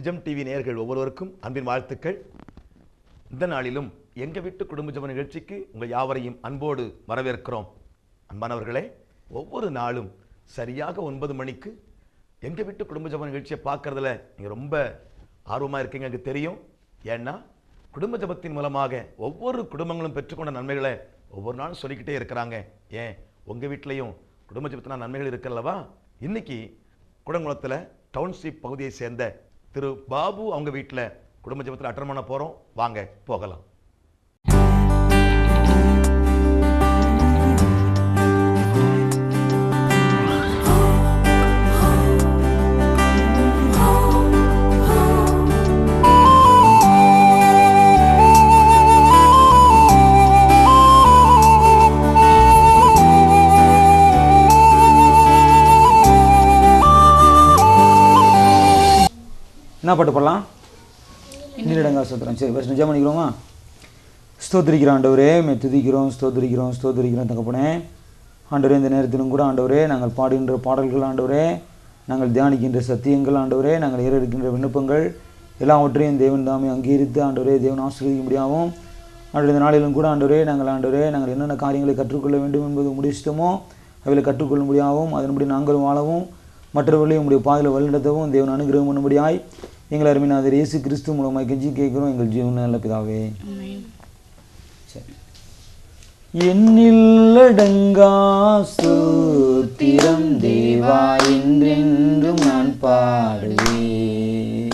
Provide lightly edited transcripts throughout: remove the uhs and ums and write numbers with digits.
நிஜம் டிவி நேயர்கள் ஒவ்வொருவருக்கும் அன்பின் வாழ்த்துக்கள். இந்த நாளிலும் எங்க வீட்டு குடும்ப ஜெப நிகழ்ச்சிக்கு உங்கள் யாவரையும் அன்போடு வரவேற்கிறோம். அன்பானவர்களே, ஒவ்வொரு நாளும் சரியாக 9 மணிக்கு எங்க வீட்டு குடும்ப ஜெப நிகழ்ச்சியை பார்க்கறதுல நீங்க ரொம்ப ஆர்வமா இருக்கீங்க, எனக்கு தெரியும். ஏன்னா குடும்ப ஜெபத்தின் மூலமாக ஒவ்வொரு குடும்பங்களும் பெற்றுக்கொண்ட நன்மைகளை ஒவ்வொரு நாளும் சொல்லிக்கிட்டே இருக்கிறாங்க. ஏன் உங்க வீட்டிலையும் குடும்ப ஜெபத்தின நன்மைகள் இருக்கிறல்லவா? இன்னைக்கு குடங்குளத்தில் டவுன்ஷிப் பகுதியை சேர்ந்த திரு பாபு அவங்க வீட்டில் குடும்ப ஜெபத்தில் அட்டெண்ட் பண்ண போகிறோம். வாங்க போகலாம். என்ன பாட்டு பாடலாம்? நீலடங்கா ஸ்தோத்திரம். சரி, ஃபர்ஸ்ட் நிஜம் பண்ணிக்கிறோமா? ஸ்தோத்திரிக்கிறோம் ஆண்டவரே, துதிக்கிறோம், ஸ்தோத்திரிக்கிறோம், ஸ்தோத்திரிக்கிறோம் தகப்பனே. ஆண்டவரே, இந்த நேரத்திலும் கூட ஆண்டவரே, நாங்கள் பாடுகின்ற பாடல்கள் ஆண்டவரே, நாங்கள் தியானிக்கின்ற சத்தியங்கள் ஆண்டவரே, நாங்கள் ஏறெடுக்கின்ற விண்ணப்பங்கள் எல்லாவற்றையும் தேவன் தாமே அங்கீகரித்து ஆண்டவரே தேவன் ஆசீர்வதிக்க முடியாமல் ஆண்டவரே, இந்த நாளிலும் கூட ஆண்டவரே நாங்கள் என்னென்ன காரியங்களை கற்றுக்கொள்ள வேண்டும் என்பது உங்களுடைய இஷ்டமோ அவைகளை கற்றுக்கொள்ள முடியாவும் அதன்படி நாங்கள் வாழவும் மற்றவர்களையும் உங்களுடைய பாதையில் வழிநடத்தவும் தேவன் அனுகிரகம் பண்ணும்படியாய் எங்கள் அருமைநாதர் இயேசு கிறிஸ்து மூலமாக கெஞ்சி கேட்கிறோம் எங்கள் ஜீவன் நல்ல பிதாவே. சரி. எண்ணில்லடங்கா ஸ்தோத்திரம் தேவா என்றென்றும் நான் பாடுவேன்.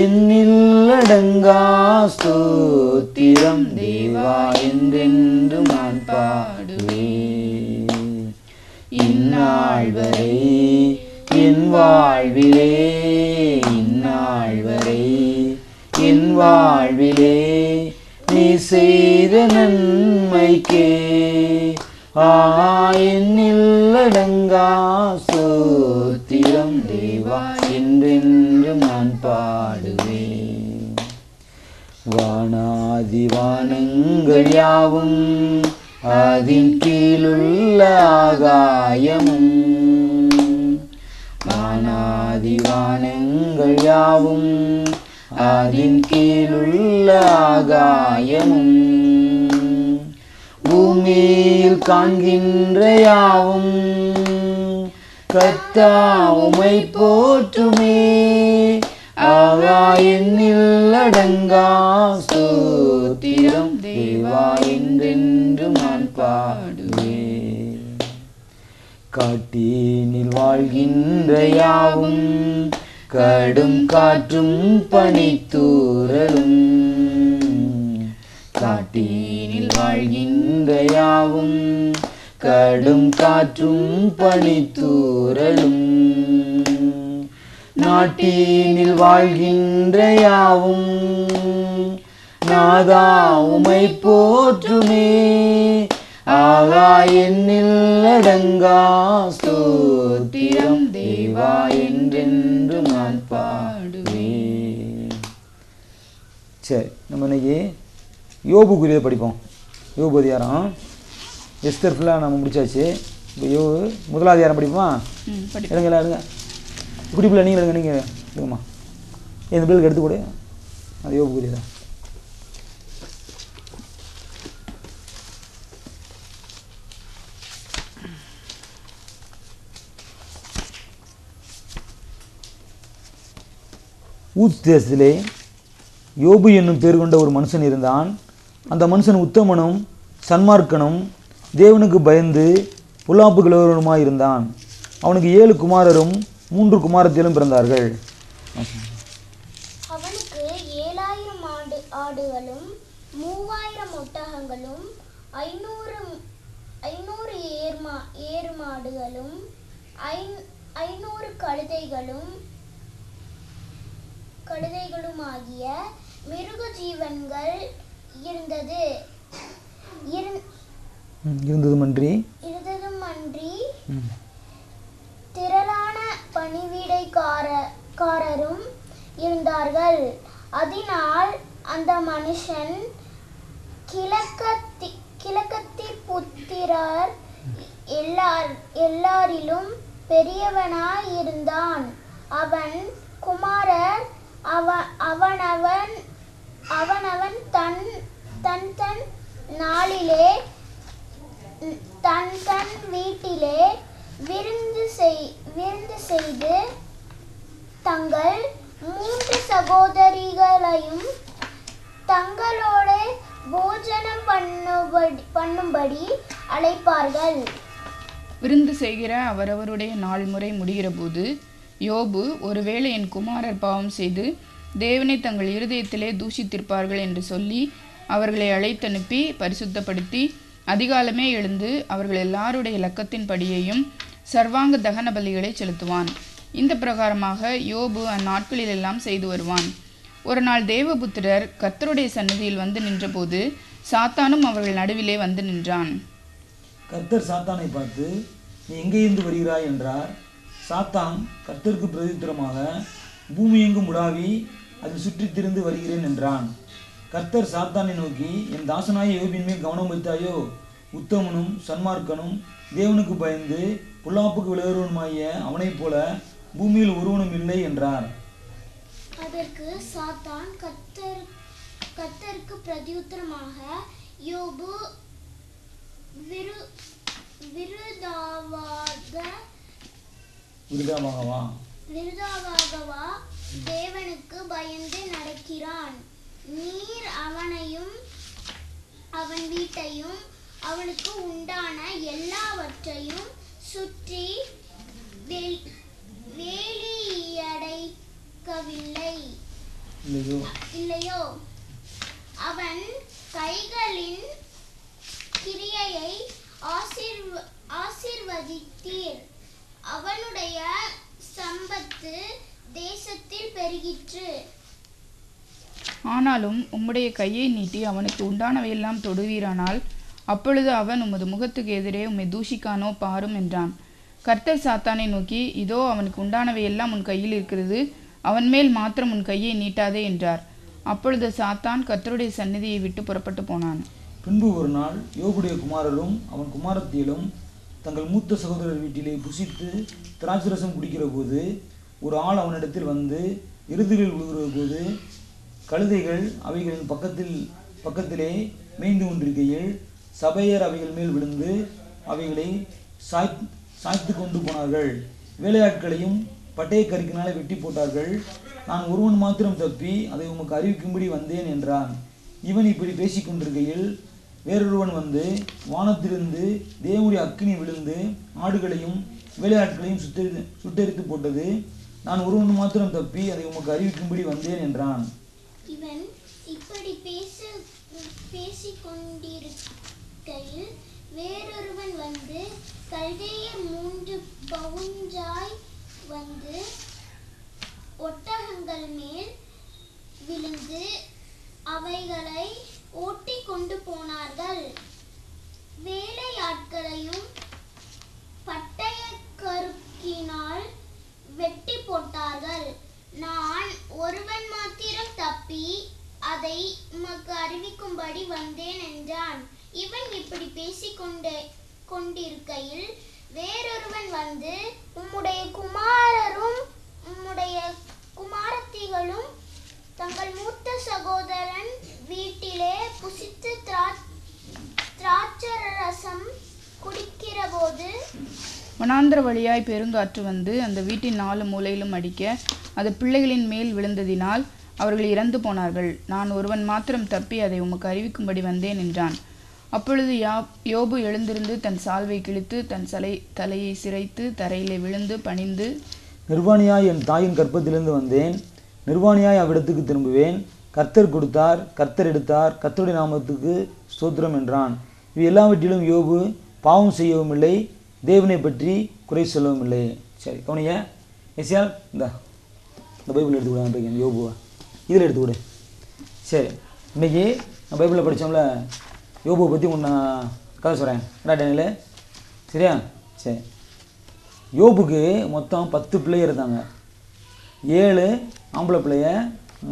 எண்ணில்லடங்கா ஸ்தோத்திரம் தேவா என்றென்றும் நான் பாடுவேன். இந்நாள் வரை என் வாழ்விலே, இந்நாள் வரை என் வாழ்விலே நீ செய்த நன்மைக்கே எண்ணில்லடங்கா ஸ்தோத்திரம் தேவா என்றென்றும் நான் பாடுவேன். வானாதி வானங்கள் யாவும் அதின் கீழுள்ள ஆகாயமும், வானாதி வானங்கள் யாவும் அதின் கீழுள்ள ஆகாயமும், பூமியில் காண்கின்ற யாவும் கர்த்தர் உம்மை போற்றுமே. எண்ணில்லடங்கா ஸ்தோத்திரம் தேவா என்றென்றும் நான் பாடுவேன். காட்டினில் வாழ்கின்ற யாவும் கடும் காற்றும் பனித்தூறலும், காட்டினில் வாழ்கின்ற யாவும் கடும் காற்றும் பனித்தூறலும், நாட்டினில் வாழ்கின்ற யாவும் நாதா உம்மை போற்றுமே. எண்ணில்லடங்கா ஸ்தோத்திரம் தேவா என்றென்று நான் பாடுவேன். சரி, நம்ம இன்னைக்கு யோபு குறியதை படிப்போம். யோபு அதிகாரம், எஸ்தர் ஃபுல்லாக நம்ம முடிச்சாச்சு. இப்போ யோபு முதலாவது அதிகாரம் படிப்போமா? எடுங்க எடுங்க, குடிப்பில் நீங்கள் எடுங்க, நீங்கள் எடுங்கம்மா. இந்த பிள்ளைக்கு எடுத்து கொடு. அது யோபு குறியதா? ஊத் தேசத்திலே யோபு என்னும் பேர் கொண்ட ஒரு மனுஷன் இருந்தான். அந்த மனுஷன் உத்தமனும் சன்மார்க்கனும் தேவனுக்கு பயந்து பொல்லாப்பு கிழவருமாய் இருந்தான். அவனுக்கு 7 குமாரரும் 3 குமாரத்திலும் பிறந்தார்கள். அவனுக்கு 7000 ஆடுகளும் 3000 ஒட்டகங்களும் 500 ஏர் மாடுகளும் 500 கழுதைகளுமாகிய மிருக ஜீவன்கள் இருந்ததுமன்றி திரளான பணிவிடைக்காரரும் இருந்தார்கள். அதனால் அந்த மனுஷன் கிழக்கத்தி புத்திரர் எல்லாரிலும் பெரியவனாயிருந்தான். அவன் குமாரர் அவனவன் அவனவன் தன் தன் தன் நாளிலே தன் தன் வீட்டிலே விருந்து செய்து தங்கள் 3 சகோதரிகளையும் தங்களோட போஜனம் பண்ணும்படி அழைப்பார்கள். விருந்து செய்கிற அவரவருடைய நாள் முறை முடிகிற போது யோபு, ஒருவேளை என் குமாரர் பாவம் செய்து தேவனை தங்கள் இருதயத்திலே தூஷித்திருப்பார்கள் என்று சொல்லி அவர்களை அழைத்தனுப்பி பரிசுத்தப்படுத்தி அதிகாலமே எழுந்து அவர்கள் எல்லாருடைய இலக்கத்தின் படியையும் சர்வாங்க தகன பலிகளை செலுத்துவான். இந்த பிரகாரமாக யோபு அந்நாட்களிலெல்லாம் செய்து வருவான். ஒரு நாள் தேவபுத்திரர் கர்த்தருடைய சந்நிதியில் வந்து நின்றபோது சாத்தானும் அவர்கள் நடுவிலே வந்து நின்றான். கர்த்தர் சாத்தானை பார்த்து, நீ எங்கே இருந்து வருகிறாய் என்றார். சாத்தான் கர்த்தருக்கு பிரதித்திரமாக, பூமி எங்கும் உலாவி அதில் சுற்றித் திரிந்து வருகிறேன் என்றான். கர்த்தர் சாத்தானை நோக்கி, என் தாசனாய யோபின் மேல் கவனம் வைத்தாயோ? உத்தமனும் சன்மார்க்கனும் தேவனுக்கு பயந்து பொல்லாப்புக்கு விளையாடுவனுமாய அவனைப் போல பூமியில் ஒருவனும் இல்லை என்றார். அதற்கு சாத்தான் கர்த்தருக்கு பிரதியுத்தரமாக, யோபு விருதாவாகவா தேவனுக்கு பயந்து நடக்கிறான். நீர் அவனையும் அவன் வீட்டையும் அவனுக்கு உண்டான எல்லாவற்றையும் சுற்றி வேலியடைக்கவில்லை இல்லையோ? அவன் கைகளின் கிரியையை ஆசீர்வதித்தீர். அவனுடைய சம்பத்து தேசத்தில் பெருகிற்று. ஆனாலும் உம்முடைய கையை நீட்டி அவனுக்கு உண்டானவையெல்லாம் தொடுவீரானால் அப்பொழுது அவன் உமது முகத்துக்கு எதிரே உம்மை தூஷிக்கானோ பாரும் என்றான். கர்த்தர் சாத்தானை நோக்கி, இதோ அவனுக்கு உண்டானவையெல்லாம் உன் கையில் இருக்கிறது, அவன் மேல் மாத்திரம் உன் கையை நீட்டாதே என்றார். அப்பொழுது சாத்தான் கர்த்தருடைய சந்நிதியை விட்டு புறப்பட்டு போனான். பின்பு ஒரு நாள் யோபுடைய குமாரரும் அவன் குமாரத்தியிலும் தங்கள் மூத்த சகோதரர் வீட்டிலே புசித்து திராட்சரசம் குடிக்கிற போது ஒரு ஆள் அவனிடத்தில் வந்து எருதுகளில் விழுகிற போது கழுதைகள் அவைகளின் பக்கத்திலே மேய்ந்து கொண்டிருக்கையில் சபையர் அவைகள் மேல் விழுந்து அவைகளை சாய்த்து கொண்டு போனார்கள். வேலையாட்களையும் பட்டய கருக்கினாலே வெட்டி போட்டார்கள். நான் ஒருவன் மாத்திரம் தப்பி அதை உமக்கு அறிவிக்கும்படி வந்தேன் என்றான். இவன் இப்படி பேசிக் கொண்டிருக்கையில் வேறொருவன் வந்து வானத்திலிருந்து தேவனுடைய அக்கினி விழுந்து ஆடுகளையும் வேலையாட்களையும் சுட்டெரித்து போட்டது. நான் ஒருவன் மாத்திரம் தப்பி அதை உமக்கு அறிவிக்கும்படி வந்தேன் என்றான். இவன் இப்படி பேசிக் கொண்டிருக்கையில் வேறொருவன் வந்து கல்தேயர் 3 பவுஞ்சாய் வந்து ஒட்டகங்கள் மேல் விழுந்து அவைகளை ஓட்டி கொண்டு போனார்கள். வேலையாட்களையும் பட்டய கருக்கினால் வெட்டி போட்டார்கள். நான் ஒருவன் மாத்திரம் தப்பி அதை உமக்கு அறிவிக்கும்படி வந்தேன் என்றான். இவன் இப்படி பேசிக் கொண்டிருக்கையில் வேறொருவன் வந்து, உம்முடைய குமாரரும் உம்முடைய குமாரத்திகளும் தங்கள் மூத்த சகோதரன் வீட்டிலே புசித்து திராட்சரசம் குடிக்கிற போது வனாந்திர வழியாய் பெருங்காற்று வந்து அந்த வீட்டின் 4 மூலையிலும் அடிக்க அது பிள்ளைகளின் மேல் விழுந்ததினால் அவர்கள் இறந்து போனார்கள். நான் ஒருவன் மாத்திரம் தப்பி அதை உமக்கு அறிவிக்கும்படி வந்தேன் என்றான். அப்பொழுது யோபு எழுந்திருந்து தன் சால்வை கிழித்து தன் தலையை சிரைத்து தரையிலே விழுந்து பணிந்து, நிர்வாணியாய் என் தாயின் கர்ப்பத்திலிருந்து வந்தேன், நிர்வாணியாய் அவ்விடத்துக்கு திரும்புவேன். கர்த்தர் கொடுத்தார், கர்த்தர் எடுத்தார், கர்த்தருடைய நாமத்துக்கு ஸ்தோத்திரம் என்றான். இவை எல்லாவற்றிலும் யோபு பாவம் செய்யவும் இல்லை, தேவனை பற்றி குறை சொல்லவும் இல்லை. சரி கவனிங்க. எஸ்யா இந்த பைபிள் எடுத்துக்கூட யோபுவா இதில் எடுத்துக்கூட. சரி, இன்றைக்கி நான் பைபிளில் படித்தோம்ல, யோபுவை பற்றி நான் கதை சொல்கிறேன். டேனியலு சரியா? சரி, யோபுக்கு மொத்தம் 10 பிள்ளைங்க இருந்தாங்க. 7 ஆம்பளை பிள்ளைய,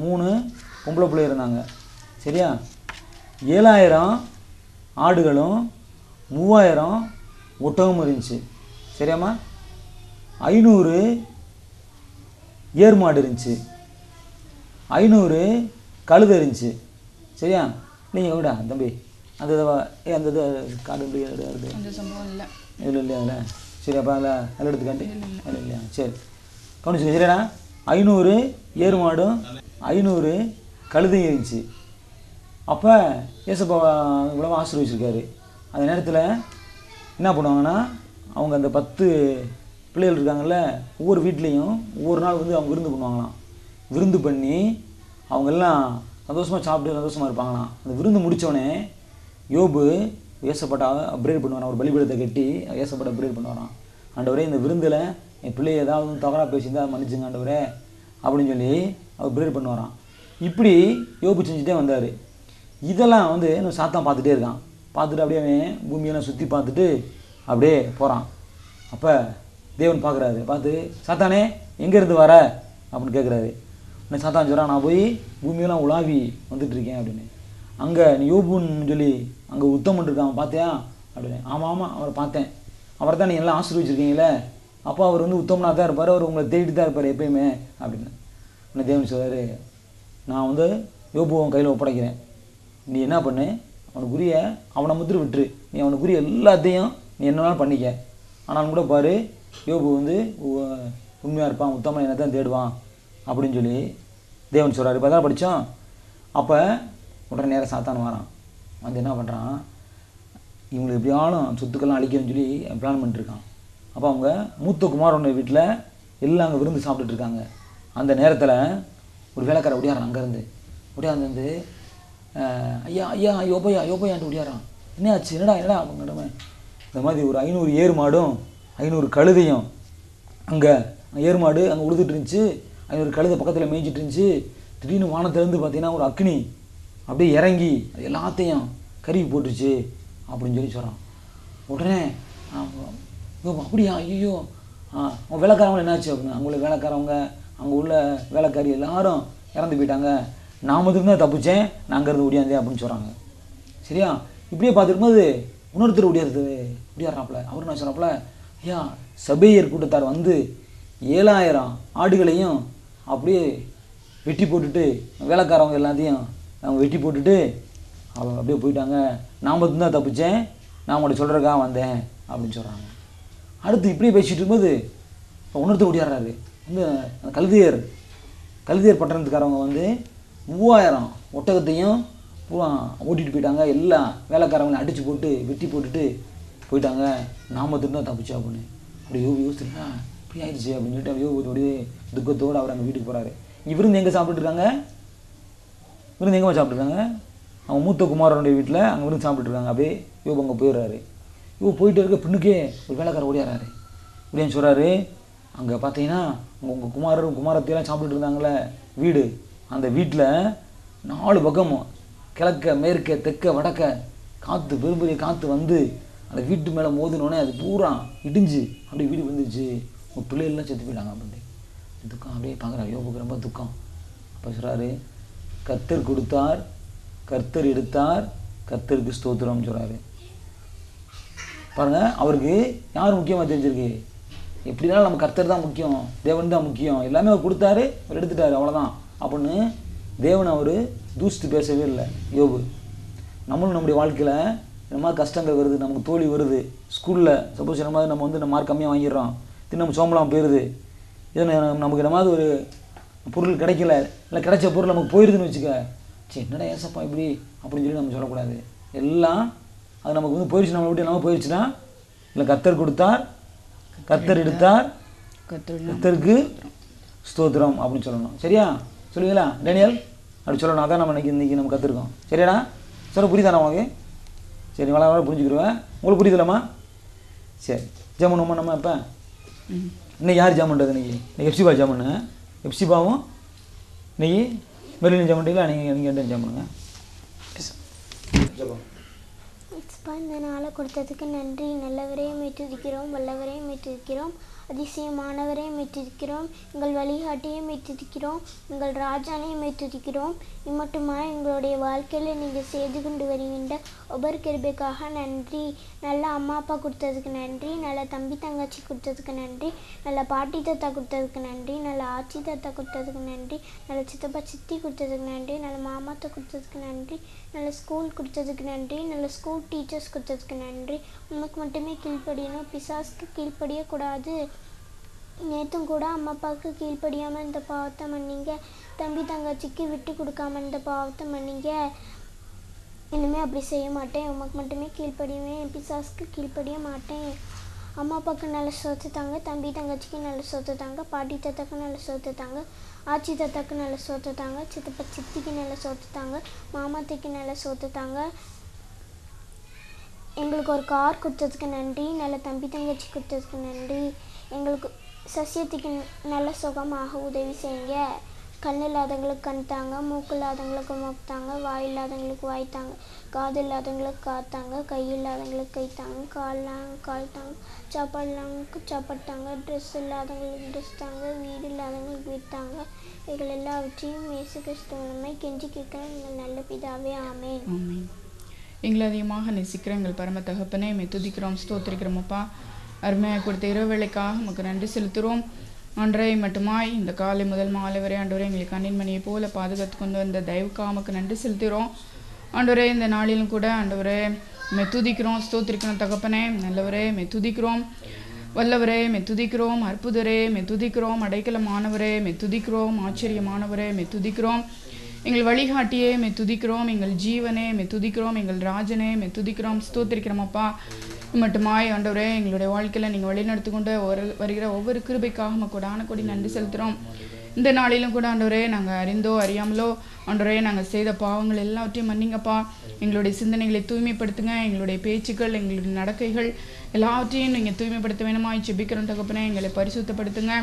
3 பொம்பளை பிள்ளை இருந்தாங்க. சரியா? 7000 ஆடுகளும் 3000 ஒட்டகமும் இருந்துச்சு. சரியாம்மா? 500 ஏர் மாடு இருந்துச்சு, 500 கழுதை இருந்துச்சு. சரியா? நீங்கள் விடா தம்பி அந்த அந்த காடு வருது அந்த சம்பவம் இல்லை இல்லையா அதில்? சரி, அப்போ அதில் எடுத்துக்காண்டி இல்லை இல்லையா? சரி, கவனிச்சுக்க. சரியாண்ணா? 500 ஏர் மாடும் 500 கழுதையும் இருந்துச்சு. அப்போ ஏசப்பா இவ்வளோ ஆசீர்வதிச்சிருக்காரு. அந்த நேரத்தில் என்ன பண்ணுவாங்கன்னா, அவங்க அந்த 10 பிள்ளைகள் இருக்காங்கல்ல, ஒவ்வொரு வீட்லேயும் ஒவ்வொரு நாள் வந்து அவங்க விருந்து பண்ணுவாங்களாம். விருந்து பண்ணி அவங்கெல்லாம் சந்தோஷமாக சாப்பிட்டு சந்தோஷமாக இருப்பாங்களாம். அந்த விருந்து முடித்தோடனே யோபு ஏசப்பட்ட அப்ரேட் பண்ணுவாரான். ஒரு பலிபீடத்தை கட்டி ஏசப்பட்ட அப்ரேட் பண்ணுவாரான். ஆண்டவரே, இந்த விருந்தில் என் பிள்ளை ஏதாவது தவறாக பேசியிருந்தா மன்னிச்சுங்க ஆண்டவரே அப்படின்னு சொல்லி அவர் ப்ரேயர் பண்ணுவாரான். இப்படி யோபு செஞ்சுட்டே வந்தார். இதெல்லாம் வந்து இன்னும் சாத்தான் பார்த்துட்டே இருக்கான். பார்த்துட்டு அப்படியே அவன் பூமியெல்லாம் சுற்றி பார்த்துட்டு அப்படியே போகிறான். அப்போ தேவன் பார்க்குறாரு. பார்த்து, சாத்தானே எங்கேருந்து வர அப்படின்னு கேட்குறாரு. உடனே சாத்தான் சொல்கிறான், நான் போய் பூமியெல்லாம் உலாவி வந்துட்டுருக்கேன் அப்படின்னு. அங்கே நீ யோபுன்னு சொல்லி அங்கே உத்தமன் இருக்கான் பார்த்தியா அப்படின்னு. ஆமாம் ஆமாம், அவரை பார்த்தேன். அவரை தான் நீங்கள் எல்லாம் ஆசீர்வதிச்சிருக்கீங்களே, அப்போ அவர் வந்து உத்தமனாக தான் இருப்பார், அவர் உங்களை தேடிட்டு தான் இருப்பார் எப்பயுமே அப்படின்னு. உடனே தேவன் சொல்கிறாரு, நான் வந்து யோபுவை கையில் ஒப்படைக்கிறேன். நீ என்ன பண்ணு, அவனுக்குரிய அவனை முத்திர விட்டுரு. நீ அவனுக்குரிய எல்லாத்தையும் நீ என்னன்னாலும் பண்ணிக்க. ஆனாலும் கூட பாரு, யோபு வந்து உண்மையாக இருப்பான், உத்தமன் என்ன தான் தேடுவான் அப்படின்னு சொல்லி தேவன் சொல்கிறார். இப்போ தான் படித்தோம். அப்போ உடனே நேரம் சாத்தான் வரான். வந்து என்ன பண்ணுறான், இவங்களுக்கு எப்படியாலும் சொத்துக்கெல்லாம் அழிக்கணும்னு சொல்லி பிளான் பண்ணிட்டுருக்கான். அப்போ அவங்க மூத்த குமாரோட வீட்டில் எல்லாம் அங்கே விருந்து சாப்பிட்டுட்டு இருக்காங்க. அந்த நேரத்தில் ஒரு வேலைக்காரன் ஒடியாரான். அங்கேருந்து ஒடியாந்து ஐயா ஐயா யோபையான்ட்டு ஒடியாரான். என்ன ஆச்சு, என்னடா அப்படிங்கிற இந்த மாதிரி ஒரு 500 ஏர் மாடும் 500 கழுதையும் அங்கே ஏர் மாடு அங்கே உழுதுட்டு இருந்துச்சு, 500 கழுதை பக்கத்தில் மேய்ஞ்சிட்டு இருந்துச்சு. திடீர்னு வானத்திலேருந்து பார்த்தீங்கன்னா ஒரு அக்னி அப்படியே இறங்கி அது எல்லாத்தையும் கருவி போட்டுருச்சு அப்படின்னு சொல்லி சொல்கிறான். உடனே அப்படியா, ஐயோ அவங்க வேலைக்காரவங்க என்னாச்சு அப்படின்னு. அங்கே உள்ள வேலைக்காரவங்க, அங்கே உள்ள வேலைக்காரி எல்லாரும் இறந்து போயிட்டாங்க, நான் மட்டும்தான் தப்பிச்சேன், நான் அங்கேருந்து ஓடியாந்தேன் அப்படின்னு சொல்கிறாங்க. சரியா? இப்படியே பார்த்துருக்கும்போது இன்னொருத்தர் ஒடியாடுறாப்புல. அவர் என்ன சொல்கிறாப்புல, ஐயா சபையர் கூட்டத்தார் வந்து 7000 ஆடுகளையும் அப்படியே வெட்டி போட்டுட்டு, வேலைக்காரவங்க எல்லாத்தையும் அவங்க வெட்டி போட்டுட்டு அவங்க அப்படியே போயிட்டாங்க, நான் மட்டும்தான் தப்பிச்சேன், நான் உங்கள்கிட்ட சொல்கிறக்காக வந்தேன் அப்படின்னு சொல்கிறாங்க. அடுத்து இப்படியே பேசிகிட்டு இருக்கும்போது இன்னொருத்தர் ஓடியாடுறாரு. வந்து அந்த கழுதியர் பட்டணத்துக்காரவங்க வந்து 3000 ஒட்டகத்தையும் ஓட்டிகிட்டு போயிட்டாங்க, எல்லா வேலைக்காரவங்களையும் அடித்து போட்டு வெட்டி போட்டுட்டு போயிட்டாங்க, நான் மட்டும்தான் தப்பிச்சேன் அப்படின்னு. அப்படி யோசிச்சுருக்கா இப்படி ஆயிடுச்சு அப்படின்னு சொல்லிட்டு யோபுடைய துக்கத்தோடு அவர் அங்கே வீட்டுக்கு போகிறாரு. இங்கே விருந்து எங்கே சாப்பிட்டுருக்காங்க, விருந்து எங்கே சாப்பிட்ருக்காங்க, அவங்க மூத்த குமாரனுடைய வீட்டில் அங்கே விருந்து சாப்பிட்டுருக்காங்க. அப்படியே யோபு அங்கே போயிடுறாரு. யோபு போயிட்டு இருக்க பின்னுக்கே ஒரு வேலைக்காரர் ஓடியாராரு. இப்படின்னு சொல்கிறாரு, அங்கே பார்த்தீங்கன்னா உங்கள் குமாரத்தையெல்லாம் சாப்பிட்டுட்டு இருந்தாங்களே வீடு, அந்த வீட்டில் 4 பக்கமும் கிழக்க மேற்க தெற்க வடக்க காற்று, பெரும்பெரிய காற்று வந்து அந்த வீட்டு மேலே மோதினோடனே அது பூரா இடிஞ்சு அப்படியே வீடு வந்துருச்சு, உங்கள் பிள்ளைகள்லாம் செத்து போயிட்டாங்க அப்படின்ட்டு. துக்கம் அப்படியே பார்க்குறாரு யோபுக்கு, ரொம்ப துக்கம். அப்போ சொல்கிறாரு, கர்த்தர் கொடுத்தார், கர்த்தர் எடுத்தார், கர்த்தருக்கு ஸ்தோத்திரம்னு சொல்கிறாரு. பாருங்கள், அவருக்கு யார் முக்கியமாக தெரிஞ்சிருக்கு, எப்படினாலும் நம்ம கர்த்தர் தான் முக்கியம், தேவன் தான் முக்கியம், எல்லாமே அவர் கொடுத்தாரு, அவர் எடுத்துட்டார், அவ்வளோதான் அப்படின்னு தேவனை அவர் தூசித்து பேசவே இல்லை யோபு. நம்மளும் நம்முடைய வாழ்க்கையில் இந்த மாதிரி கஷ்டங்கள் வருது, நமக்கு தோல்வி வருது, ஸ்கூலில் சப்போஸ் என்ன மாதிரி நம்ம வந்து நம்ம மார்க் கம்மியாக வாங்கிடுறோம், நம்ம சோம்பலாம் போயிடுது, இது நமக்கு இந்த மாதிரி ஒரு பொருள் கிடைக்கல, இல்லை கிடைச்ச பொருள் நமக்கு போயிடுதுன்னு வச்சுக்க, சரி என்னடா ஏசப்பா இப்படி அப்படின்னு சொல்லி நம்ம சொல்லக்கூடாது. எல்லாம் அது நமக்கு வந்து போயிடுச்சு, நம்மளை விட்டு எல்லாமே போயிடுச்சுன்னா, இல்லை கர்த்தர் கொடுத்தார், கர்த்தர் எடுத்தார், கர்த்தருக்கு ஸ்தோத்திரம் அப்படின்னு சொல்லணும். சரியா? சொல்லுவீங்களா டேனியல்? அப்படி சொல்லணும். அதான் நம்ம இன்றைக்கி நம்ம கற்றுருக்கோம். சரியாடா? சொல்ல புரியுதாண்ணா உனக்கு? சரி, வளர புரிஞ்சுக்கிடுவேன். உங்களுக்கு புரியுதுல்லம்மா? சரி, ஜாமுன் நம்ம இப்போ இன்னைக்கு யார் ஜாம் பண்ணுறது? இன்றைக்கி எஃப்சிபா ஜாம் பண்ணுங்க. எஃப்சிபாவும் இன்றைக்கி மெர்லின் ஜாம் பண்ணிங்களா? நீங்கள் ஜாம் பண்ணுங்க. இந்த நாளை கொடுத்ததுக்கு நன்றி. நல்லவரையும் மீட்டிருக்கிறோம், வல்லவரையும் மீட்டிருக்கிறோம். அதிசயமானவரை துதிக்கிறோம். எங்கள் வழிகாட்டியை துதிக்கிறோம். எங்கள் ராஜானை துதிக்கிறோம். இம்மட்டுமாய் எங்களுடைய வாழ்க்கையில் நீங்கள் செய்து கொண்டு வருகின்ற ஒவ்வொரு கிருபைக்காக நன்றி. நல்ல அம்மா அப்பா கொடுத்ததுக்கு நன்றி. நல்ல தம்பி தங்கச்சி கொடுத்ததுக்கு நன்றி. நல்ல பாட்டி தாத்தா கொடுத்ததுக்கு நன்றி. நல்ல ஆச்சி தாத்தா கொடுத்ததுக்கு நன்றி. நல்ல சித்தப்பா சித்தி கொடுத்ததுக்கு நன்றி. நல்ல மாமாத்தை கொடுத்ததுக்கு நன்றி. நல்ல ஸ்கூல் கொடுத்ததுக்கு நன்றி. நல்ல ஸ்கூல் டீச்சர்ஸ் கொடுத்ததுக்கு நன்றி. உனக்கு மட்டுமே கீழ்ப்படியணும், பிசாசுக்கு கீழ்ப்படியக்கூடாது. நேற்றும் கூட அம்மா அப்பாவுக்கு கீழ்ப்படியாமல் இந்த பாவத்தை மன்னிங்க. தம்பி தங்கச்சிக்கு விட்டு கொடுக்காம இந்த பாவத்தை மன்னிங்க. இனிமேல் அப்படி செய்ய மாட்டேன். உமக்கு மட்டுமே கீழ்ப்படிவேன், பிசாசுக்கு கீழ்ப்படிய மாட்டேன். அம்மா அப்பாவுக்கு நல்ல சொத்து தாங்க, தம்பி தங்கச்சிக்கு நல்ல சொத்து தாங்க, பாட்டி தாத்தாக்கு நல்ல சொத்து தாங்க, ஆச்சி தாத்தாக்கு நல்ல சொத்து தாங்க, சித்தப்பா சித்திக்கு நல்ல சொத்து தாங்க, மாமாத்தைக்கு நல்ல சொத்து தாங்க. எங்களுக்கு ஒரு கார் கொடுத்ததுக்கு நன்றி. நல்ல தம்பி தங்கச்சி கொடுத்ததுக்கு நன்றி. எங்களுக்கு சசியத்துக்கு நல்ல சுகமாக உதவி செய்யுங்க. கண் இல்லாதவங்களுக்கு கண் தாங்க, மூக்கு இல்லாதவங்களுக்கு மூக்கு தாங்க, வாய் இல்லாதவங்களுக்கு வாய் தாங்க, காது இல்லாதவங்களுக்கு காத்தாங்க, கை இல்லாதவங்களுக்கு கை தாங்க, கால் தாங்க, சாப்பாடு இல்லாதவங்களுக்கு சாப்பாடு தாங்க, ட்ரெஸ் இல்லாதவங்களுக்கு ட்ரெஸ் தாங்க, வீடு இல்லாதவங்களுக்கு வீடு தாங்க. எங்கள் எல்லாவற்றையும் இயேசு கிறிஸ்து மூலமாய் கெஞ்சி கேட்குற எங்கள் நல்ல பிதாவே, ஆமென். ஆமென். எங்களை அதிகமாக நேசிக்கிற எங்கள் பரம தகப்பனே துதிக்கிறோம், ஸ்தோத்திரிக்கிறோமப்பா. அருமையாக கொடுத்த இரவேளைக்காக நமக்கு நன்றி செலுத்துகிறோம். அன்றைய மட்டுமாய் இந்த காலை முதல் மாலை வரை ஆண்டவரே எங்களுக்கு கண்ணின்மணியை போல பாதுகாத்து கொண்டு வந்த தயவுக்காக நமக்கு நன்றி செலுத்துகிறோம். ஆண்டவரே இந்த நாளிலும் கூட ஆண்டவரே துதிக்கிறோம், ஸ்தோத்திரிக்கிறோம் தகப்பனே. நல்லவரே துதிக்கிறோம், வல்லவரே துதிக்கிறோம், அற்புதரே துதிக்கிறோம், அடைக்கலமானவரே துதிக்கிறோம், ஆச்சரியமானவரே துதிக்கிறோம், எங்கள் வழிகாட்டியே துதிக்கிறோம், எங்கள் ஜீவனே துதிக்கிறோம், எங்கள் ராஜனே துதிக்கிறோம், ஸ்தோத்திரிக்கிறோம் அப்பா. மட்டுமாய் ஆண்டவரே எங்களுடைய வாழ்க்கையில் நீங்கள் வழிநடத்தி கொண்டு வருகிற ஒவ்வொரு கிருபைக்காக கொடான கொடி நன்றி செலுத்துகிறோம். இந்த நாளிலும் கூட ஆண்டவரே நாங்கள் அறிந்தோ அறியாமலோ ஆண்டவரே நாங்கள் செய்த பாவங்கள் எல்லாவற்றையும் மன்னிங்கப்பா. எங்களுடைய சிந்தனைகளை தூய்மைப்படுத்துங்க. எங்களுடைய பேச்சுக்கள், எங்களுடைய நடக்கைகள் எல்லாவற்றையும் நீங்கள் தூய்மைப்படுத்த வேணுமாய் ஜெபிக்கிறோம் தகப்பனே. எங்களை பரிசுத்தப்படுத்துங்க,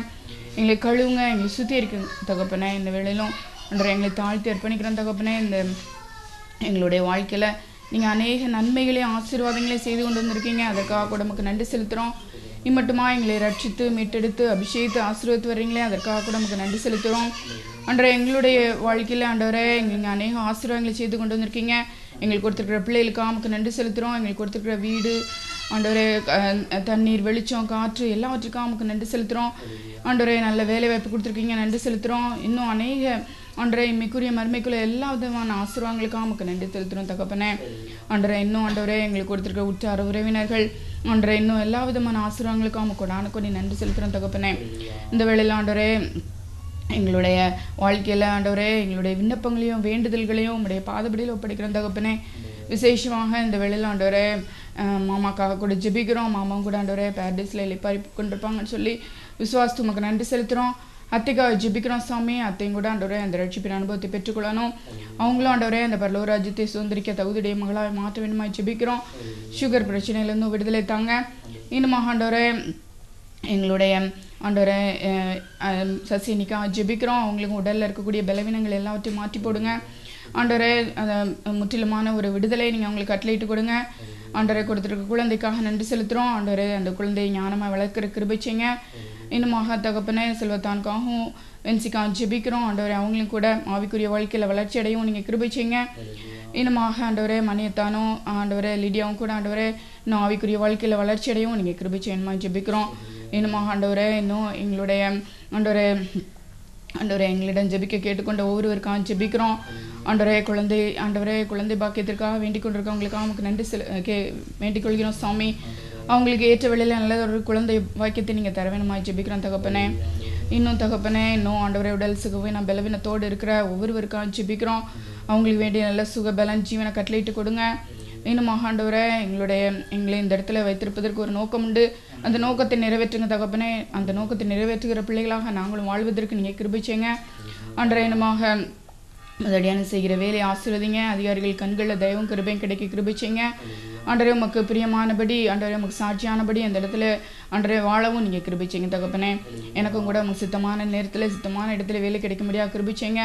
எங்களை கழுவுங்க, எங்களை சுத்திகரிக்க தகப்பனே. இந்த வேளையிலும் ஆண்டவரே எங்களை தாழ்த்தி அர்ப்பணிக்கிறோம் தகப்பனே. இந்த எங்களுடைய வாழ்க்கையில் நீங்கள் அநேக நன்மைகளையும் ஆசீர்வாதங்களையும் செய்து கொண்டு வந்திருக்கீங்க. அதற்காக கூட நமக்கு நன்றி செலுத்துகிறோம். இம்மட்டுமா எங்களை ரட்சித்து மீட்டெடுத்து அபிஷேகித்து ஆசீர்வதித்து வர்றீங்களே, அதற்காக கூட நமக்கு நன்றி செலுத்துகிறோம். அன்றைய எங்களுடைய வாழ்க்கையில் ஆண்டவரே எங்களுக்கு அநேக ஆசீர்வாதங்களை செய்து கொண்டு வந்திருக்கீங்க. எங்களுக்கு கொடுத்துருக்கிற பிள்ளைகளுக்காக நமக்கு நன்றி செலுத்துகிறோம். எங்களுக்கு கொடுத்துருக்கிற வீடு ஆண்டவரே, தண்ணீர், வெளிச்சம், காற்று எல்லாவற்றுக்காக நமக்கு நன்றி செலுத்துகிறோம். ஆண்டவரே நல்ல வேலை வாய்ப்பு கொடுத்துருக்கீங்க, நன்றி செலுத்துகிறோம். இன்னும் அநேக ஆண்டவரே இம்மைக்குரிய மறுமைக்குள்ள எல்லா விதமான ஆசீர்வாதங்களுக்காக நமக்கு நன்றி செலுத்துகிறோம் தகப்பனே. ஆண்டவரே இன்னும் ஆண்டவரே எங்களுக்கு கொடுத்துருக்க உற்றார் உறவினர்கள் ஆண்டவரே இன்னும் எல்லா விதமான ஆசீர்வாதங்களுக்காக நமக்கு கொடான கொடி நன்றி செலுத்துகிறோம் தகப்பனே. இந்த வேளையில் ஆண்டவரே எங்களுடைய வாழ்க்கையில் ஆண்டவரே எங்களுடைய விண்ணப்பங்களையும் வேண்டுதல்களையும் உங்களுடைய பாதபடியில் ஒப்படைக்கிறோம் தகப்பனே. விசேஷமாக இந்த வேளையில் ஆண்டவரே மாமாக்காக கூட ஜெபிக்கிறோம். மாமாவும் கூட ஆண்டவரே பேரடைஸில் இலைப்பாரி கொண்டிருப்பாங்கன்னு சொல்லி விசுவாசத்து உமக்கு நன்றி செலுத்துகிறோம். அத்தைக்காக ஜெபிக்கிறோம் சாமி. அத்தையும் கூட ஆண்டவரே அந்த ரட்சிப்பின் அனுபவத்தை பெற்றுக்கொள்ளணும். அவங்களும் ஆண்டவரே அந்த பரலோக ராஜ்யத்தை சுதந்திரிக்க தகுதியுடைய மகளாக மாற்ற வேண்டுமா ஜெபிக்கிறோம். சுகர் பிரச்சனையிலேருந்து விடுதலை தாங்க. இன்னுமாக ஆண்டவரே எங்களுடைய ஆண்டவரே சசினிக்காக ஜெபிக்கிறோம். அவங்களுக்கு உடலில் இருக்கக்கூடிய பலவீனங்கள் எல்லாவற்றையும் மாற்றி போடுங்க ஆண்டவரே. அந்த முற்றிலுமான ஒரு விடுதலை நீங்கள் அவங்களுக்கு கட்டளையிட்டு கொடுங்க ஆண்டவரே. கொடுத்துருக்க குழந்தைக்காக நன்றி செலுத்துகிறோம் ஆண்டவரே. அந்த குழந்தையை ஞானமாக வளர்க்குற கிருபை செய்யுங்க. இன்னுமாக தகப்பனே செல்வத்தானுக்காகவும் வென்சிக்காக ஜெபிக்கிறோம் ஆண்டவரே. அவங்களும் கூட ஆவிக்குரிய வாழ்க்கையில் வளர்ச்சி அடையும் நீங்கள் கிருபை செய்யுங்க. இன்னுமாக ஆண்டவரே மணியத்தானும் ஆண்டவரே லிடியாவும் கூட ஆண்டவரே இன்னும் ஆவிக்குரிய வாழ்க்கையில் வளர்ச்சி அடையும் நீங்கள் கிருபை செய்யணுமா ஜெபிக்கிறோம். இன்னுமாக ஆண்டவரே இன்னும் எங்களுடைய ஆண்டவரே எங்களிடம் ஜெபிக்க கேட்டுக்கொண்ட ஒவ்வொருவருக்காக ஜெபிக்கிறோம் ஆண்டவரே. குழந்தை பாக்கியத்திற்காக வேண்டிக் கொண்டிருக்கவங்களுக்காக நமக்கு நன்றி வேண்டிக் கொள்கிறோம் சாமி. அவங்களுக்கு ஏற்ற வேளையில் நல்ல ஒரு குழந்தை வாக்கியத்தை நீங்கள் தர வேணுமா ஜெபிக்கிறோம் தகப்பனே. இன்னும் தகப்பனே இன்னும் ஆண்டவரே உடல் சுகவீனம் பலவீனத்தோடு இருக்கிற ஒவ்வொருவருக்காக ஜெபிக்கிறோம். அவங்களுக்கு வேண்டிய நல்ல சுக பலன் ஜீவனை கட்டளையிட்டு கொடுங்க. இன்னும் ஆண்டவரே எங்களை இந்த இடத்துல வைத்திருப்பதற்கு ஒரு நோக்கம் உண்டு. அந்த நோக்கத்தை நிறைவேற்றுங்க தகப்பனே. அந்த நோக்கத்தை நிறைவேற்றுகிற பிள்ளைகளாக நாங்களும் வாழ்வதற்கு நீங்கள் கிருபை செய்யுங்க ஆண்டவரே. இன்னுமாக அதடியான செய்கிற வேலையை ஆசீர்வதிங்க. அதிகாரிகள் கண்களில் தயவும் கிருபையும் கிடைக்க கிருபை செய்யுங்க ஆண்டவரே. உமக்கு பிரியமானபடி ஆண்டவரே உமக்கு சாட்சியானபடி அந்த இடத்துல ஆண்டவரே வாழவும் நீங்கள் கிருபை செய்யுங்க தகப்பனே. எனக்கும் கூட உமக்கு சித்தமான நேரத்தில் சித்தமான இடத்துல வேலை கிடைக்க முடியாது கிருபை செய்யுங்க.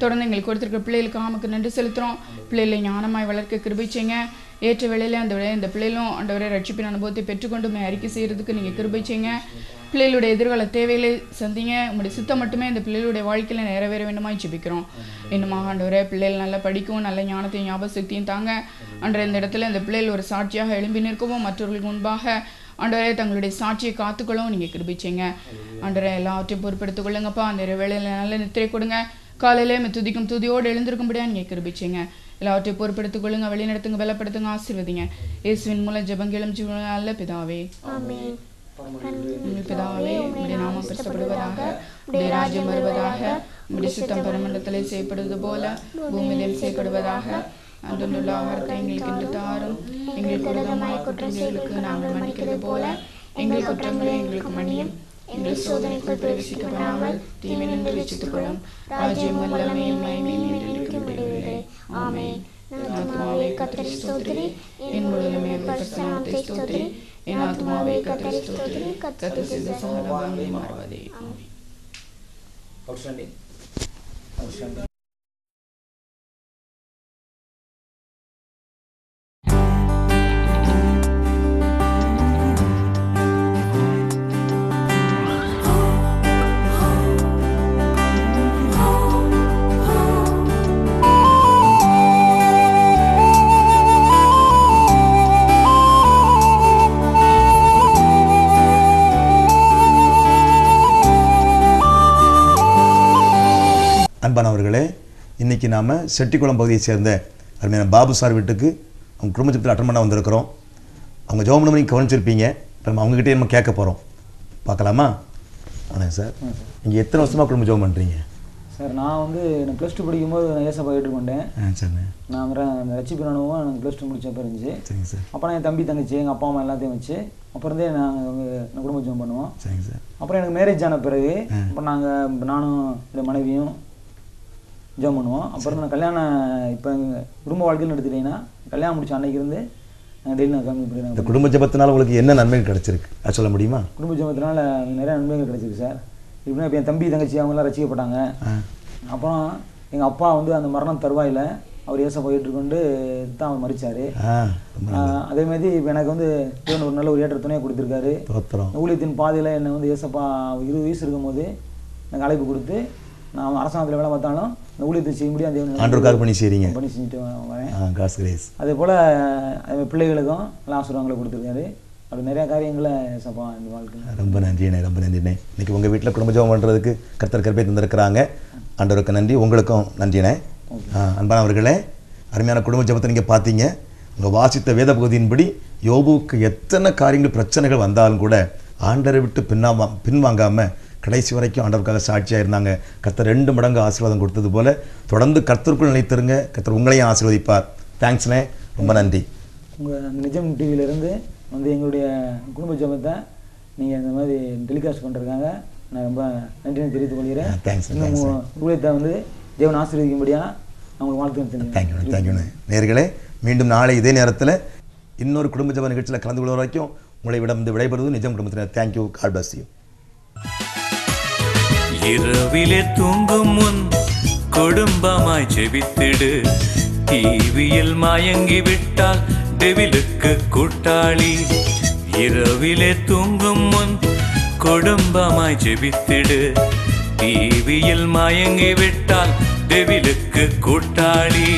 தொடர்ந்து எங்களுக்கு கொடுத்துருக்கிற பிள்ளைகளுக்காக நமக்கு நன்றி செலுத்துகிறோம். பிள்ளைகளை ஞானமாய் வளர்க்க கிருபை செய்யுங்க. ஏற்ற வேளையில் இந்த பிள்ளைகளும் ஆண்டவரே ரட்சிப்பின் அனுபவத்தை பெற்றுக்கொண்டு அறிக்கை செய்கிறதுக்கு நீங்கள் கிருபை செய்யுங்க. பிள்ளைகளுடைய எதிர்கால தேவைகளை சந்திங்க. உங்களுடைய சித்தம் மட்டுமே இந்த பிள்ளைகளுடைய வாழ்க்கையில் நிறைவேற வேண்டுமாய் ஜெபிக்கிறோம். இன்னுமாக ஆண்டவரே பிள்ளைகள் நல்லா படிக்கவும், நல்ல ஞானத்தையும் ஞாபக சக்தியும் தாங்க. அன்றைய இந்த இடத்துல இந்த பிள்ளைகள் ஒரு சாட்சியாக எழும்பி நிற்கவும், மற்றவர்களுக்கு முன்பாக ஆண்டவரே தங்களுடைய சாட்சியை காத்துக்கொள்ளவும் நீங்கள் கிருபிச்சிங்க. ஆண்டவரே எல்லாவற்றையும் பொறுப்பெடுத்துக் கொள்ளுங்கப்பா. அந்த வேளையில் நல்ல நித்திரை கொடுங்க. காலையிலே துதிக்கும் துதியோடு எழுந்திருக்கும்படியாக நீங்கள் கிருபிச்சிங்க. எல்லாவற்றையும் பொறுப்பெடுத்துக் கொள்ளுங்க, வழிநடத்துங்க, பலப்படுத்துங்க, ஆசீர்வதிங்க. இயேசுவின் மூலம் ஜெபங்களும் ஜீவனும் நல்ல பிதாவே. பிதாவே, உம்முடைய நாமம் பரிசுத்தப்படுவதாக, உம்முடைய ராஜ்யம் வருவதாக, உம்முடைய சித்தம் பரமண்டலத்திலே செய்யப்படுவது போல பூமியிலும் செய்யப்படுவதாக. அன்றுள்ள ஆகாரத்தை எங்களுக்கு இன்று தாரும். எங்களுக்கு விரோதமாய் குற்றங்களுக்கு நாங்கள் மன்னிக்கிறது போல எங்கள் குற்றங்களை எங்களுக்கு மன்னியும். எங்கள் சோதனைக்குள் பிரவேசிக்கப்படாமல் தீமையிலிருந்து ரட்சித்துக் கொள்ளும். ராஜ்யம் வல்லமையும் மகிமையும் என்றென்றைக்கும் உடையவரே. ஆமென். என் ஆத்துமாவே கர்த்தரை ஸ்தோத்திரி, என் முழுவதுமே பரிசுத்த நாமத்தை ஸ்தோத்திரி. என் ஆத்துமாவே கர்த்தரை ஸ்தோத்திரி, கர்த்தர் செய்த சகல உபகாரங்களையும் மறவாதே. ஆமென். அன்பானவர்களே, இன்றைக்கி நாம் செட்டிக்குளம் பகுதியை சேர்ந்த அருமையான பாபு சார் வீட்டுக்கு அவங்க குடும்பத்தில் அட்டன் பண்ண வந்திருக்கிறோம். அவங்க ஜெபம் பண்ணி கவனிச்சிருப்பீங்க. இப்போ நம்ம அவங்ககிட்டே நம்ம கேட்க போகிறோம். பார்க்கலாமா? ஆனால் சார், நீங்கள் எத்தனை வருஷமாக குடும்ப ஜெபம் பண்ணுறீங்க? சார், நான் வந்து எனக்கு +2 படிக்கும்போது நான் ஏசப்பா ஏற்றுக்கொண்டேன். சரிங்க. நான் ரட்சிப்பு அனுபவம் எனக்கு +2 முடிச்சப்போ இருந்துச்சு. சரிங்க சார். அப்புறம் என் தம்பி தங்கச்சி எங்கள் அப்பா அம்மா எல்லாத்தையும் வச்சு அப்புறம் நாங்கள் குடும்ப ஜெபம் பண்ணுவோம். சரிங்க சார். அப்புறம் எனக்கு மேரேஜ் ஆன பிறகு அப்புறம் நானும் இந்த மனைவியும் ஜெபம் பண்ணுவோம். அப்புறம் நான் கல்யாணம் இப்போ குடும்ப வாழ்க்கையில் எடுத்துட்டீங்கன்னா கல்யாணம் முடிச்ச அன்னைக்கு இருந்து நாங்கள் டெய்லி நான் கம்மி பண்ணி. இந்த குடும்ப ஜெபத்தினால உங்களுக்கு என்ன நன்மைகள் கிடைச்சிருக்கு அது சொல்ல முடியுமா? குடும்ப ஜெபத்தினால நிறைய நன்மைகள் கிடைச்சிருக்கு சார். இப்படின்னா இப்போ என் தம்பி தங்கச்சி அவங்களாம் ரசிக்கப்பட்டாங்க. அப்புறம் எங்கள் அப்பா வந்து அந்த மரணம் தருவாயில் அவர் ஏசப்பா ஏற்றுக்கொண்டு தான் அவர் மறிச்சார். அதேமாதிரி இப்போ எனக்கு வந்து தேவன் ஒரு நல்ல ஒரு ஏற்ற துணையை கொடுத்துருக்காரு. ஊழியத்தின் பாதையில் என்னை வந்து ஏசப்பா 20 வயசு இருக்கும்போது எனக்கு அழைப்பு கொடுத்து நான் அரசாங்கத்தில் வேலை பார்த்தாலும் இந்த ஊழியத்தை செய்ய முடியாது ஆண்டவருக்காக பண்ணி செய்றீங்க. பண்ணி செஞ்சுட்டு வரேன். அதே போல் பிள்ளைகளுக்கும் நல்ல ஆசீர்வாதங்களை கொடுத்துருக்காரு. அப்படி நிறையா காரியங்களை ஏசப்பா இந்த வாழ்க்கை. ரொம்ப நன்றிண்ணே, ரொம்ப நன்றிண்ணே. இன்றைக்கி உங்கள் வீட்டில் குடும்ப ஜெபம் பண்ணுறதுக்கு கர்த்தர் கிருபை தந்திருக்கிறாங்க. ஆண்டவருக்கு நன்றி, உங்களுக்கும் நன்றிண்ணே. அன்பானவர்களே, அருமையான குடும்ப ஜெபத்தை நீங்கள் பார்த்தீங்க. உங்கள் வாசித்த வேத பகுதியின்படி யோபுவுக்கு எத்தனை காரியங்கள் பிரச்சனைகள் வந்தாலும் கூட ஆண்டரை விட்டு பின்வாங்காமல் கடைசி வரைக்கும் ஆண்டவருக்காக சாட்சியாக இருந்தாங்க. கர்த்தர் 2 மடங்கு ஆசீர்வாதம் கொடுத்தது போல் தொடர்ந்து கர்த்தருக்குள் நிலைத்திருங்க. கர்த்தர் உங்களையும் ஆசீர்வதிப்பார். தேங்க்ஸ்ண்ணே, ரொம்ப நன்றி. உங்கள் நிஜம் டிவியிலேருந்து வந்து எங்களுடைய குடும்ப ஜெபத்தை நீங்கள் இந்த மாதிரி டெலிகாஸ்ட் பண்ணுறதுக்காக நான் ரொம்ப நன்றியை தெரிவித்துக் கொள்கிறேன். தேங்க்ஸ். ஊழியத்தை வந்து தேவன் ஆசீர்வதிக்கும்படியாக அவங்களுக்கு வாழ்த்து. தேங்க்யூண்ணே. நேயர்களே, மீண்டும் நாளை இதே நேரத்தில் இன்னொரு குடும்ப ஜெப நிகழ்ச்சியில் கலந்து கொள்கிற வரைக்கும் உங்களை விடைபெறுவது நிஜம் குடும்பத்தினர். தேங்க்யூ. God bless you. இரவிலே தூங்கும் முன் குடும்பமாய் ஜெபித்திடு. டிவியில் மயங்கி விட்டால் டெவிலுக்கு கூட்டாளி. இரவிலே தூங்கும் முன் குடும்பமாய் ஜெபித்திடு. டிவியில் மயங்கி விட்டால் டெவிலுக்கு கூட்டாளி.